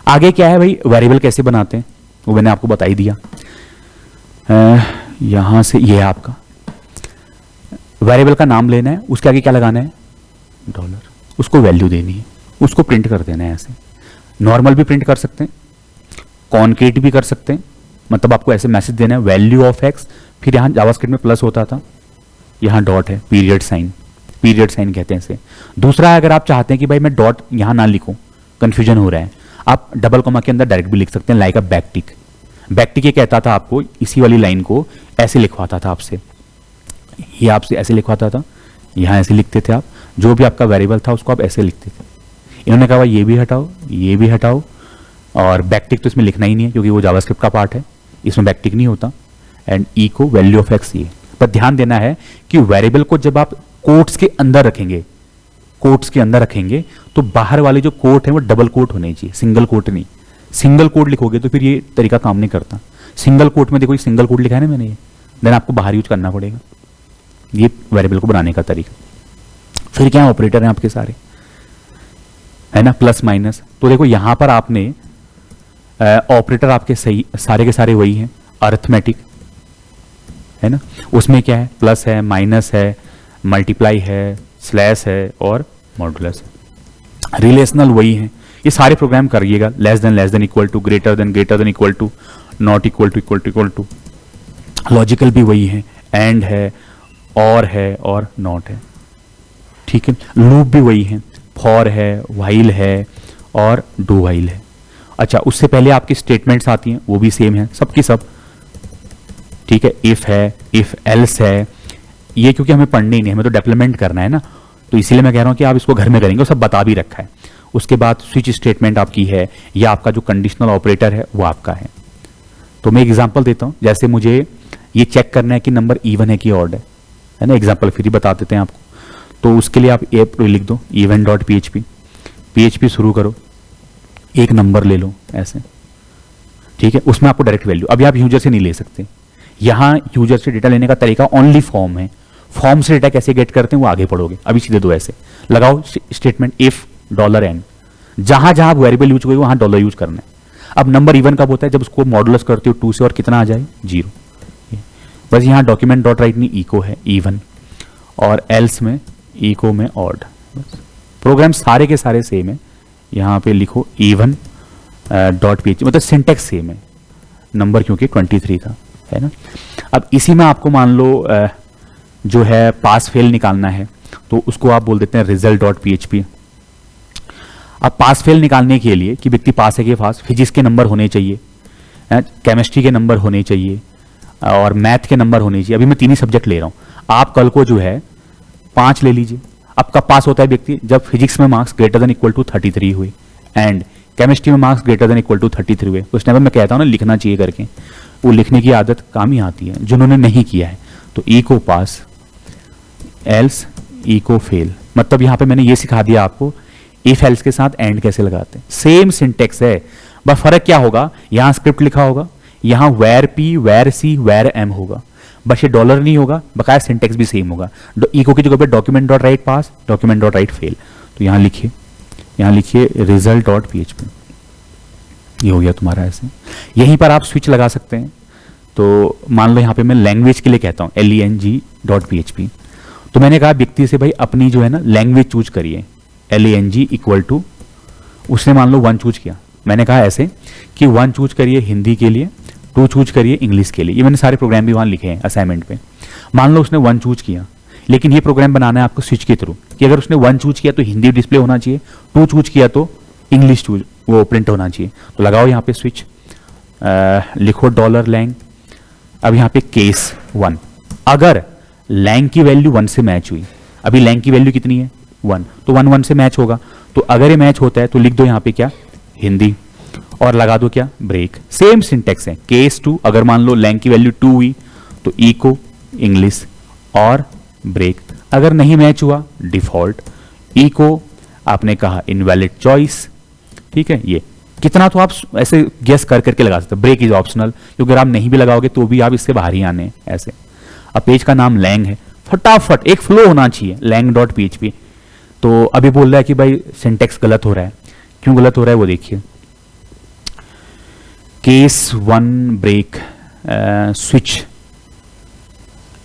आगे क्या है भाई, वेरिएबल कैसे बनाते हैं वो मैंने आपको बता ही दिया। यहां से ये है आपका वेरिएबल का नाम लेना है, उसके आगे क्या लगाना है, डॉलर, उसको वैल्यू देनी है, उसको प्रिंट कर देना है। ऐसे नॉर्मल भी प्रिंट कर सकते हैं, कॉन्केट भी कर सकते हैं, मतलब आपको ऐसे मैसेज देना है वैल्यू ऑफ एक्स, फिर यहां जावास्क्रिप्ट में प्लस होता था, यहां डॉट है, पीरियड साइन कहते हैं इसे। दूसरा, अगर आप चाहते हैं कि भाई मैं डॉट यहां ना लिखूं, कंफ्यूजन हो रहा है, आप डबल कॉमा के अंदर डायरेक्ट भी लिख सकते हैं, लाइक अ बैकटिक। बैकटिक ये कहता था आपको, इसी वाली लाइन को ऐसे लिखवाता था आपसे, ये आपसे ऐसे लिखवाता था, यहां ऐसे लिखते थे आप, जो भी आपका वेरिएबल था उसको आप ऐसे लिखते थे। इन्होंने कहा ये भी हटाओ, ये भी हटाओ, और बैकटिक तो इसमें लिखना ही नहीं है क्योंकि वो जावास्क्रिप्ट का पार्ट है, इसमें बैकटिक नहीं होता। एंड ई को वैल्यू ऑफ एक्स, ये पर ध्यान देना है कि वेरिएबल को जब आप कोट्स के अंदर रखेंगे, तो बाहर वाले जो कोट है वो डबल कोट होने चाहिए, सिंगल कोट नहीं। सिंगल कोट लिखोगे तो फिर ये तरीका काम नहीं करता। सिंगल कोट में देखो, सिंगल कोट लिखा है ना मैंने, ये देन आपको बाहर यूज करना पड़ेगा ये वेरिएबल को बनाने का तरीका। फिर क्या ऑपरेटर है आपके सारे, है ना, प्लस माइनस। तो देखो यहां पर आपने ऑपरेटर आपके सही सारे के सारे वही हैं, अरिथमेटिक है ना, उसमें क्या है, प्लस है, माइनस है, मल्टीप्लाई है, स्लैश है और मॉडुलस है। रिलेशनल वही है, ये सारे प्रोग्राम करिएगा, less than equal to, greater than equal to, not equal to. Logical भी वही है, एंड है और नॉट है, ठीक है। लूप भी वही है, फॉर है, व्हाइल है और डू व्हाइल है। अच्छा, उससे पहले आपकी स्टेटमेंट्स आती हैं, वो भी सेम है सबकी सब, ठीक है। इफ है, इफ एल्स है, ये क्योंकि हमें पढ़ने ही नहीं, हमें तो डेवलपमेंट करना है ना, तो इसीलिए मैं कह रहा हूं कि आप इसको घर में करेंगे, सब बता भी रखा है। उसके बाद स्विच स्टेटमेंट आपकी है, या आपका जो कंडीशनल ऑपरेटर है वो आपका है। तो मैं एग्जांपल देता हूं, जैसे मुझे ये चेक करना है कि नंबर इवन है कि ऑड है ना, एग्जांपल फिर ही बता देते हैं आपको। तो उसके लिए आप ए लिख दो, even.php शुरू करो, एक नंबर ले लो ऐसे, ठीक है। उसमें आपको डायरेक्ट वैल्यू, अभी आप यूजर से नहीं ले सकते, यहां यूजर से डेटा लेने का तरीका ओनली फॉर्म है। फॉर्म से डेटा कैसे गेट करते हैं वो आगे पढ़ोगे, अभी सीधे दो ऐसे लगाओ स्टेटमेंट, इफ $n, जहां जहां आप वेरिएबल यूज हुए वहां डॉलर यूज करना है। अब नंबर इवन कब होता है, जब उसको मॉडुलस करते हो 2 से और कितना आ जाए, 0। बस यहां डॉक्यूमेंट डॉट राइट में इको है इवन, और एल्स में इको में ऑड। प्रोग्राम सारे के सारे सेम है, यहां पे लिखो इवन डॉट पीएचपी, मतलब सिंटेक्स सेम है, नंबर क्योंकि 23 था, है ना। अब इसी में आपको मान लो जो है पास फेल निकालना है, तो उसको आप बोल देते हैं रिजल्ट डॉट पीएचपी। अब पास फेल निकालने के लिए कि व्यक्ति पास है कि पास, फिजिक्स के नंबर होने चाहिए, केमिस्ट्री के नंबर होने चाहिए और मैथ के नंबर होने चाहिए। अभी मैं 3 ही सब्जेक्ट ले रहा हूं। आप कल को जो है 5 ले लीजिए। अब कब पास होता है व्यक्ति? जब फिजिक्स में marks greater than equal to 33 हुए एंड केमिस्ट्री में marks greater than equal to 33 हुए। उस टाइम मैं कहता हूँ ना लिखना चाहिए करके, वो लिखने की आदत काम ही आती है जिन्होंने नहीं किया है। तो ई को पास एल्स ई को फेल, मतलब यहां पे मैंने ये सिखा दिया आपको इफ एल्स के साथ एंड कैसे लगाते हैं। सेम सिंटेक्स है, बस फर्क क्या होगा, यहां स्क्रिप्ट लिखा होगा, यहां where P where C where M होगा, बस ये डॉलर नहीं होगा, बकाया सिंटेक्स भी सेम होगा। इको की जगह पे डॉक्यूमेंट डॉट राइट पास, डॉक्यूमेंट डॉट राइट फेल। तो यहां लिखिए रिजल्ट डॉट पीएचपी, ये हो गया तुम्हारा ऐसे। यहीं पर आप स्विच लगा सकते हैं। तो मान लो यहां पे मैं लैंग्वेज के लिए कहता हूं LENG.php, तो मैंने कहा व्यक्ति से भाई अपनी जो है ना लैंग्वेज चूज करिए, LENG इक्वल टू, उसने मान लो 1 चूज किया। मैंने कहा ऐसे कि 1 चूज करिए हिंदी के लिए, 2 चूज करिए इंग्लिश के लिए। ये मैंने सारे प्रोग्राम भी वहां लिखे हैं असाइनमेंट पे। मान लो उसने 1 चूज किया, लेकिन ये प्रोग्राम बनाना है आपको स्विच के थ्रू कि अगर उसने 1 चूज किया तो हिंदी डिस्प्ले होना चाहिए, 2 चूज किया तो इंग्लिश चूज वो प्रिंट होना चाहिए। तो लगाओ यहाँ पे स्विच, लिखो $lang। अब यहाँ पे केस 1, अगर लैंग की वैल्यू 1 से मैच हुई, अभी लैंग की वैल्यू कितनी है 1, तो 1 1 से मैच होगा। तो अगर ये मैच होता है तो लिख दो यहाँ पे क्या, हिंदी, और लगा दो क्या, ब्रेक। सेम सिंटेक्स है। केस 2, अगर मान लो लैंग की वैल्यू 2 हुई तो इको इंग्लिश और ब्रेक। अगर नहीं मैच हुआ डिफॉल्ट, इको आपने कहा इनवैलिड चॉइस, ठीक है। ये कितना तो आप ऐसे गेस कर करके लगा सकते हो। ब्रेक इज ऑप्शनल, क्योंकि अगर आप नहीं भी लगाओगे तो भी आप इससे बाहर ही आने हैं ऐसे। अब पेज का नाम लैंग है, फटाफट एक फ्लो होना चाहिए lang.php। तो अभी बोल रहा है कि भाई सिंटेक्स गलत हो रहा है, क्यों गलत हो रहा है वो देखिए। केस 1 ब्रेक स्विच,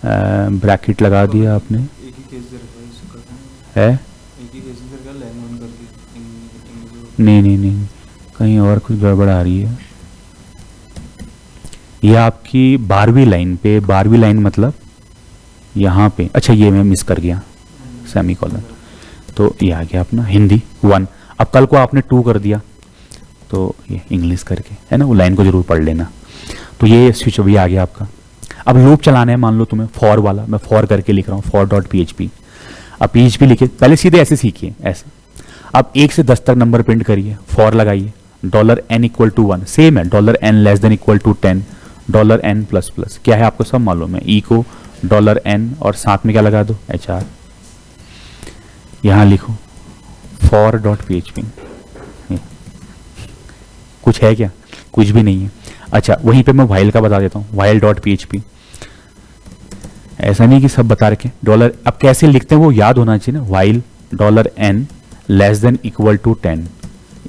ब्रैकेट लगा दिया आपने, एक ही केस दे रखा है, इससे करना है है एक ही केस दे रखा है, लैंग 1 करके इंग्लिश। नहीं, कहीं और कुछ गड़बड़ आ रही है। ये आपकी 12वीं लाइन पे, 12वीं लाइन मतलब यहाँ पे, अच्छा ये मैं मिस कर गया सेमीकोलन, तो ये आ गया अपना हिंदी 1। अब कल को आपने 2 कर दिया तो ये इंग्लिश करके, है ना, वो लाइन को जरूर पढ़ लेना। तो ये स्विच भी आ गया आपका। अब लूप चलाना है, मान लो तुम्हें फॉर वाला, मैं फॉर करके लिख रहा हूँ for.php। अब PHP लिखे, पहले सीधे ऐसे सीखिए ऐसे। अब 1 से 10 तक नंबर प्रिंट करिए, फॉर लगाइए, $n इक्वल टू 1, सेम है, $n less than equal to 10, $n plus plus, क्या है आपको सब मालूम है, इको $n और साथ में क्या लगा दो HR। यहां लिखो for.php, कुछ है क्या, कुछ भी नहीं है। अच्छा वहीं पे मैं while का बता देता हूँ, while.php। ऐसा नहीं कि सब बता रखे डॉलर, अब कैसे लिखते हैं वो याद होना चाहिए ना। while $n less than equal to 10,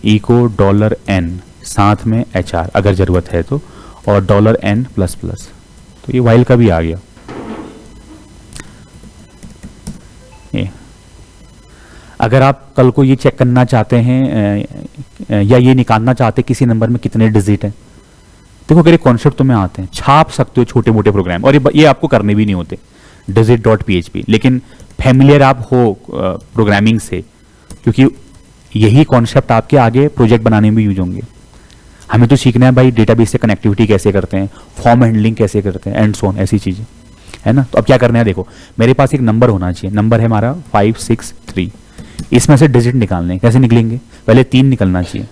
echo $n साथ में HR अगर जरूरत है तो, और $n प्लस प्लस। तो ये while का भी आ गया। ये अगर आप कल को ये चेक करना चाहते हैं या ये निकालना चाहते हैं किसी नंबर में कितने डिजिट हैं, देखो अगर ये कॉन्सेप्ट तुम्हें आते हैं, छाप सकते हो छोटे मोटे प्रोग्राम, और ये आपको करने भी नहीं होते digit.php, लेकिन फैमिलियर आप हो प्रोग्रामिंग से, क्योंकि यही कॉन्सेप्ट आपके आगे प्रोजेक्ट बनाने में यूज होंगे। हमें तो सीखना है भाई डेटाबेस से कनेक्टिविटी कैसे करते हैं, फॉर्म हैंडलिंग कैसे करते हैं, एंड सो ऑन, ऐसी चीजें, है ना। तो अब क्या करना है, देखो मेरे पास एक नंबर होना चाहिए, नंबर है हमारा 563, इसमें से डिजिट निकालने हैं, कैसे निकलेंगे, पहले 3 निकलना चाहिए,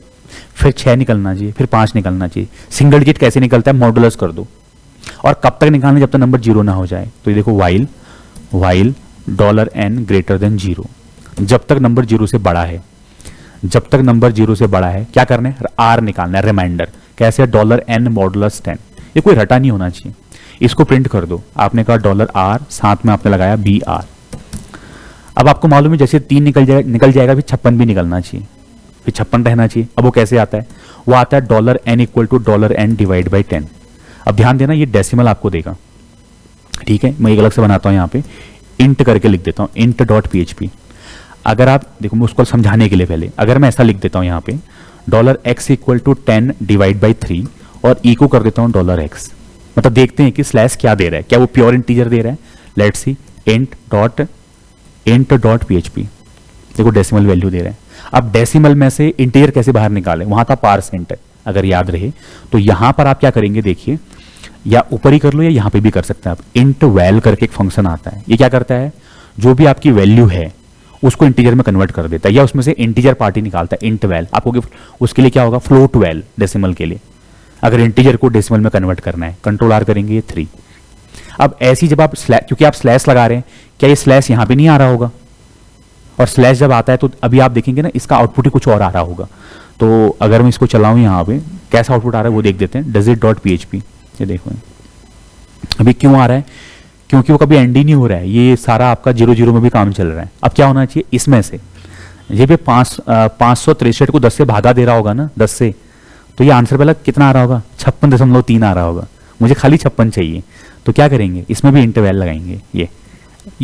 फिर 6 निकलना चाहिए, फिर 5 निकलना चाहिए। सिंगल डिजिट कैसे निकलता है, मॉडुलस कर दो, और कब तक निकालना, जब तक नंबर 0 ना हो जाए। तो ये देखो while $n ग्रेटर देन 0, जब तक नंबर 0 से बड़ा है, जब तक नंबर 0 से बड़ा है क्या करना है, R निकालना है, रिमाइंडर कैसे, $n मॉडुलस 10, ये कोई रटा नहीं होना चाहिए। इसको प्रिंट कर दो, आपने कहा $r, साथ में आपने लगाया BR। अब आपको मालूम है जैसे 3 निकल जाएगा फिर 56 भी निकलना चाहिए, फिर 56 रहना चाहिए। अब वो कैसे आता है, वो आता है $n equal to $n divide by 10। अब ध्यान देना ये डेसिमल आपको देगा, ठीक है। मैं एक अलग से बनाता हूँ यहाँ पे, इंट करके लिख देता हूँ, int.php। अगर आप देखो, मैं उसको समझाने के लिए पहले अगर मैं ऐसा लिख देता हूँ यहाँ पे $x equal to 10 divide by 3 और इको कर देता हूँ $x, मतलब देखते हैं कि स्लैश क्या दे रहा है, क्या वो प्योर इंटीजर दे रहा है। लेट्स सी int.php, देखो डेसिमल वैल्यू दे रहा है। अब डेसिमल में से इंटीजर कैसे बाहर निकालें, वहां था %, अगर याद रहे तो यहां पर आप क्या करेंगे, देखिए या ऊपर ही कर लो या यहाँ पे भी कर सकते हैं आप। इंट वैल करके एक फंक्शन आता है, ये क्या करता है, जो भी आपकी वैल्यू है उसको इंटीजर में कन्वर्ट कर देता है, या उसमें से इंटीजर पार्ट ही निकालता है। इंट वैल आपको उसके लिए क्या होगा, फ्लोट वैल डेसिमल के लिए, अगर इंटीजर को डेसिमल में कन्वर्ट करना है, कंट्रोल आर करेंगे ये 3। अब ऐसी जब आप क्योंकि आप स्लैश लगा रहे हैं, क्या ये स्लैश यहाँ पे नहीं आ रहा होगा, और स्लैश जब आता है तो अभी आप देखेंगे ना इसका आउटपुट ही कुछ और आ रहा होगा। तो अगर मैं इसको चलाऊं यहाँ पे कैसा आउटपुट आ रहा है वो देख देते हैं। dosit.php, ये देखो अभी क्यों आ रहा है, क्योंकि वो कभी एंड ही नहीं हो रहा है, ये सारा आपका 0 में भी काम चल रहा है। अब क्या होना चाहिए इसमें से, ये भी 563 को 10 से भागा दे रहा होगा ना, 10 से, तो ये आंसर पहले कितना आ रहा होगा, 56.3 आ रहा होगा। मुझे खाली 56 चाहिए, तो क्या करेंगे, इसमें भी इंटरवैल लगाएंगे। ये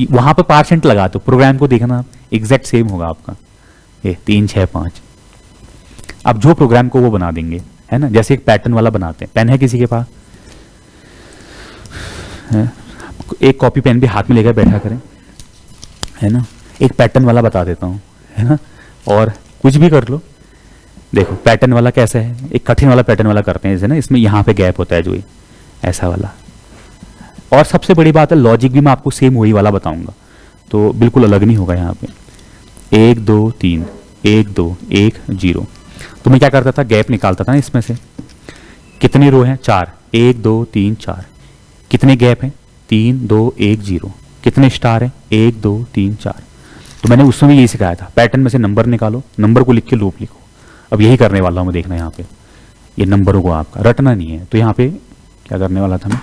वहां पर % लगा दो, प्रोग्राम को देखना आप, एग्जैक्ट सेम होगा आपका, ये 3 6 5। अब जो प्रोग्राम को वो बना देंगे, है ना, जैसे एक पैटर्न वाला बनाते हैं। पेन है किसी के पास, है? एक कॉपी पेन भी हाथ में लेकर बैठा करें, है ना। एक पैटर्न वाला बता देता हूँ, है ना, और कुछ भी कर लो। देखो पैटर्न वाला कैसा है, एक कठिन वाला पैटर्न वाला करते हैं, जैसे ना इसमें यहाँ पे गैप होता है जो, ऐसा वाला। और सबसे बड़ी बात है लॉजिक भी मैं आपको सेम वही वाला बताऊंगा, तो बिल्कुल अलग नहीं होगा। यहाँ पे 1 2 3 1 2 1 0, तो मैं क्या करता था, गैप निकालता था ना इसमें से। कितनी रो हैं, 4, 1 2 3 4। कितने गैप हैं, 3 2 1 0। कितने स्टार हैं, 1 2 3 4। तो मैंने उस समय यही सिखाया था, पैटर्न में से नंबर निकालो, नंबर को लिख के लूप लिखो। अब यही करने वाला हूँ मैं, देखना यहाँ पे ये नंबरों को आपका रटना नहीं है। तो यहाँ पे क्या करने वाला था मैं,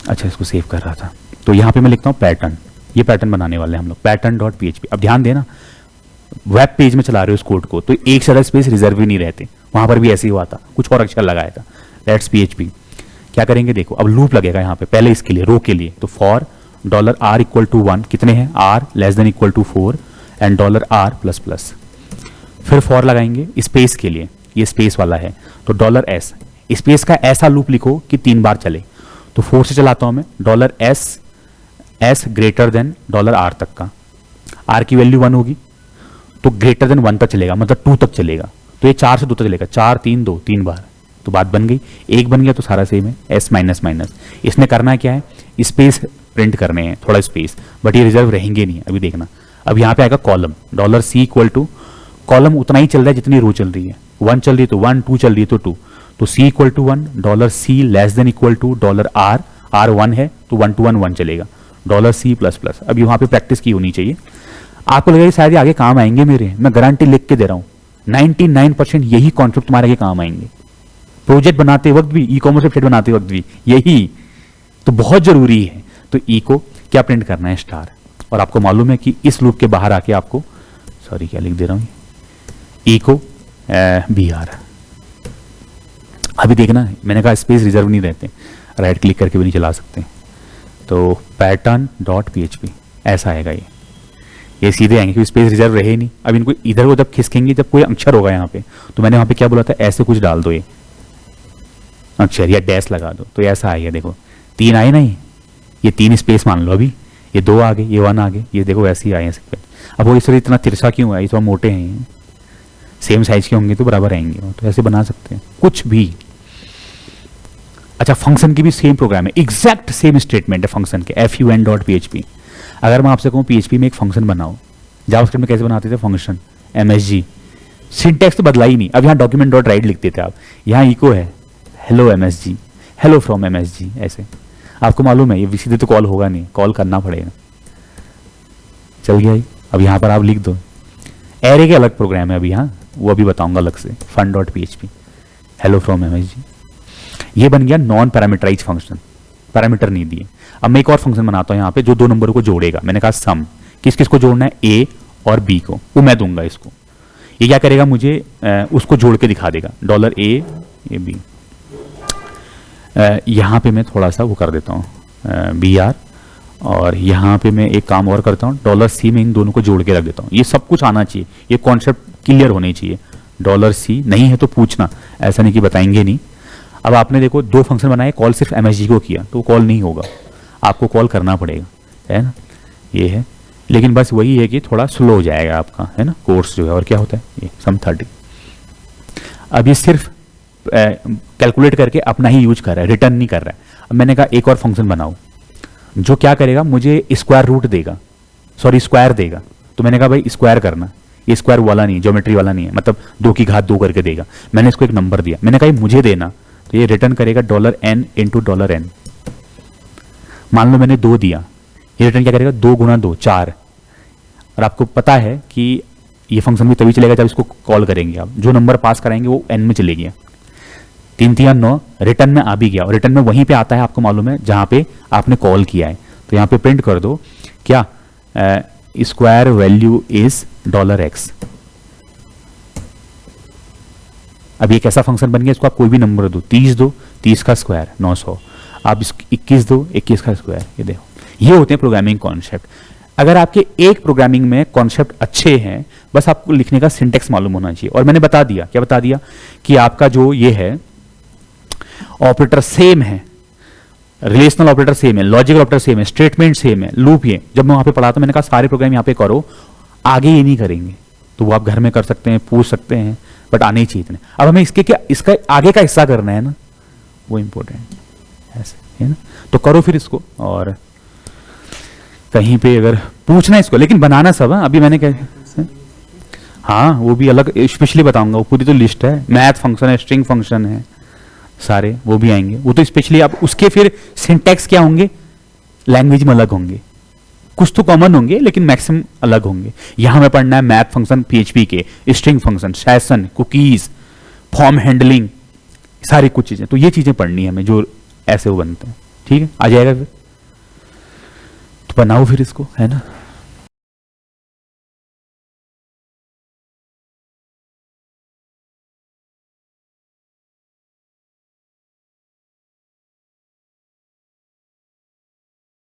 अच्छा इसको सेव कर रहा था, तो यहाँ पे मैं लिखता हूँ पैटर्न। ये पैटर्न बनाने वाले हैं हम लोग, pattern.php। अब ध्यान देना, वेब पेज में चला रहे हो इस कोड को, तो एक से ज़्यादा स्पेस रिजर्व ही नहीं रहते, वहां पर भी ऐसे ही हुआ था, कुछ और अक्षर लगाया था। लेट्स PHP क्या करेंगे, देखो अब लूप लगेगा यहाँ पे, पहले इसके लिए रो के लिए, तो फॉर $r = 1, कितने हैं, r <= 4 एंड $r ++। फिर फॉर लगाएंगे स्पेस के लिए, ये स्पेस वाला है, तो $s। स्पेस का ऐसा लूप लिखो कि 3 बार चले, तो 4 से चलाता हूं मैं, $s $r तक का, r की वैल्यू 1 होगी तो >1 तक चलेगा, मतलब 2 तक चलेगा। तो ये 4 से 2 तक चलेगा, 4 3 2 3 बार, तो बात बन गई। 1 बन गया तो सारा सेम है, s - इसने करना है क्या है, स्पेस प्रिंट करने हैं, थोड़ा स्पेस, बट ये रिजर्व रहेंगे नहीं। अभी देखना, अब यहाँ पे आएगा कॉलम, $c = कॉलम उतना ही चल रहा है जितनी रो चल रही है, 1 चल रही है तो 1, 2 चल रही है तो 2, तो c = 1, $c <= $r, r 1 है तो 1 to 1 1 चलेगा, $c++। अब वहां पे प्रैक्टिस की होनी चाहिए, आपको लगेगा शायद ये आगे काम आएंगे मेरे, मैं गारंटी लिख के दे रहा हूँ 99% यही कॉन्सेप्ट तुम्हारे आगे काम आएंगे। प्रोजेक्ट बनाते वक्त भी, ई कॉमर्स वेबसाइट बनाते वक्त भी यही तो बहुत जरूरी है। तो ई को क्या प्रिंट करना है, स्टार, और आपको मालूम है कि इस लूप के बाहर आके आपको, सॉरी क्या लिख दे रहा हूँ, ई को BR। अभी देखना, मैंने कहा स्पेस रिजर्व नहीं रहते, राइट क्लिक करके भी नहीं चला सकते, तो pattern.php ऐसा आएगा। ये सीधे आएंगे क्योंकि स्पेस रिजर्व रहे ही नहीं। अब इनको इधर को जब खिसकेंगे, जब कोई अक्षर होगा यहाँ पे, तो मैंने वहाँ पे क्या बोला था, ऐसे कुछ डाल दो, ये अक्षर या डैश लगा दो, तो ऐसा आएगा। देखो 3 आए नहीं, ये 3 स्पेस मान लो, अभी ये 2 आ गए, ये 1 आ गए, ये देखो वैसे ही आए हैं। अब वो इस तरह इतना तिरछा क्यों है, ये तो मोटे हैं, सेम साइज के होंगे तो बराबर आएंगे, तो ऐसे बना सकते हैं कुछ भी। अच्छा फंक्शन की भी सेम प्रोग्राम है, एग्जैक्ट सेम स्टेटमेंट है फंक्शन के, fun.php। अगर मैं आपसे कहूँ PHP में एक फंक्शन बनाओ, जावास्क्रिप्ट में कैसे बनाते थे फंक्शन, MSG, सिंटैक्स तो बदला ही नहीं। अब यहाँ document.write लिखते थे आप, यहाँ इको है hello MSG, hello from MSG, ऐसे आपको मालूम है ये सीधे तो कॉल होगा नहीं, कॉल करना पड़ेगा। चल गया। अब यहाँ पर आप लिख दो, एरे के अलग प्रोग्राम है अभी, हाँ वो अभी बताऊंगा अलग से, fun.php, hello from MSG। ये बन गया नॉन पैरामीटराइज फंक्शन, पैरामीटर नहीं दिए। अब मैं एक और फंक्शन बनाता हूं यहाँ पे जो 2 नंबरों को जोड़ेगा। मैंने कहा सम, किस किस को जोड़ना है, ए और बी को, वो मैं दूंगा इसको। ये क्या करेगा, मुझे उसको जोड़ के दिखा देगा, $a ये बी। यहाँ पे मैं थोड़ा सा वो कर देता हूँ BR, और यहाँ पे मैं एक काम और करता हूँ, $c में इन दोनों को जोड़ के रख देता हूँ। ये सब कुछ आना चाहिए, ये कॉन्सेप्ट क्लियर होने चाहिए। $c नहीं है तो पूछना, ऐसा नहीं कि बताएंगे नहीं। अब आपने देखो 2 फंक्शन बनाए, कॉल सिर्फ MSG को किया तो कॉल नहीं होगा, आपको कॉल करना पड़ेगा, है ना, ये है। लेकिन बस वही है कि थोड़ा स्लो हो जाएगा आपका, है ना, कोर्स जो है। और क्या होता है ये सम 30। अब ये सिर्फ कैलकुलेट करके अपना ही यूज कर रहा है, रिटर्न नहीं कर रहा है। अब मैंने कहा एक और फंक्शन बनाओ जो क्या करेगा, मुझे स्क्वायर रूट देगा, सॉरी स्क्वायर देगा। तो मैंने कहा भाई स्क्वायर करना, ये स्क्वायर वाला नहीं है, ज्योमेट्री वाला नहीं है, मतलब 2 की घात 2 करके देगा। मैंने इसको एक नंबर दिया, मैंने कहा ये मुझे देना, तो ये रिटर्न करेगा $n इंटू $n। मान लो मैंने 2 दिया, ये रिटर्न क्या करेगा, 2 गुणा 2 4। और आपको पता है कि ये फंक्शन भी तभी चलेगा जब इसको कॉल करेंगे आप, जो नंबर पास कराएंगे वो n में चले गया। 3 3 9 रिटर्न में आ भी गया, और रिटर्न में वहीं पे आता है, आपको मालूम है, जहां पे आपने कॉल किया है। तो यहां पे प्रिंट कर दो क्या, स्क्वायर वैल्यू इज $x। अब ये कैसा फंक्शन बन गया, इसको आप कोई भी नंबर दो, 30 दो, 30 का स्क्वायर 900, आप 21 दो, 21 का स्क्वायर। ये देखो, ये होते हैं प्रोग्रामिंग कॉन्सेप्ट। अगर आपके एक प्रोग्रामिंग में कॉन्सेप्ट अच्छे हैं, बस आपको लिखने का सिंटेक्स मालूम होना चाहिए। और मैंने बता दिया, क्या बता दिया, कि आपका जो ये है ऑपरेटर सेम है, रिलेशनल ऑपरेटर सेम है, लॉजिकल ऑपरेटर सेम है, स्टेटमेंट सेम है, लूप ये। जब मैं वहां पे पढ़ा था मैंने कहा सारे प्रोग्राम यहाँ पे करो, आगे ये नहीं करेंगे, तो वो आप घर में कर सकते हैं, पूछ सकते हैं, बट आने ही चाहिए इतने। अब हमें इसके क्या, इसका आगे का हिस्सा करना है ना, वो इंपॉर्टेंट ऐसे है ना। तो करो फिर इसको, और कहीं पे अगर पूछना है इसको, लेकिन बनाना सब है। अभी मैंने क्या, हाँ वो भी अलग स्पेशली बताऊंगा, वो पूरी तो लिस्ट है, मैथ फंक्शन है, स्ट्रिंग फंक्शन है, सारे वो भी आएंगे, वो तो स्पेशली आप उसके फिर सिंटैक्स क्या होंगे, लैंग्वेज में अलग होंगे, कुछ तो कॉमन होंगे लेकिन मैक्सिमम अलग होंगे। यहां में पढ़ना है मैथ फंक्शन PHP के, string function, session, cookies, form handling, सारी कुछ चीजें, तो ये चीजें पढ़नी है हमें, जो ऐसे वो बनते हैं। ठीक है, आ जाएगा फिर, तो बनाओ फिर इसको, है ना।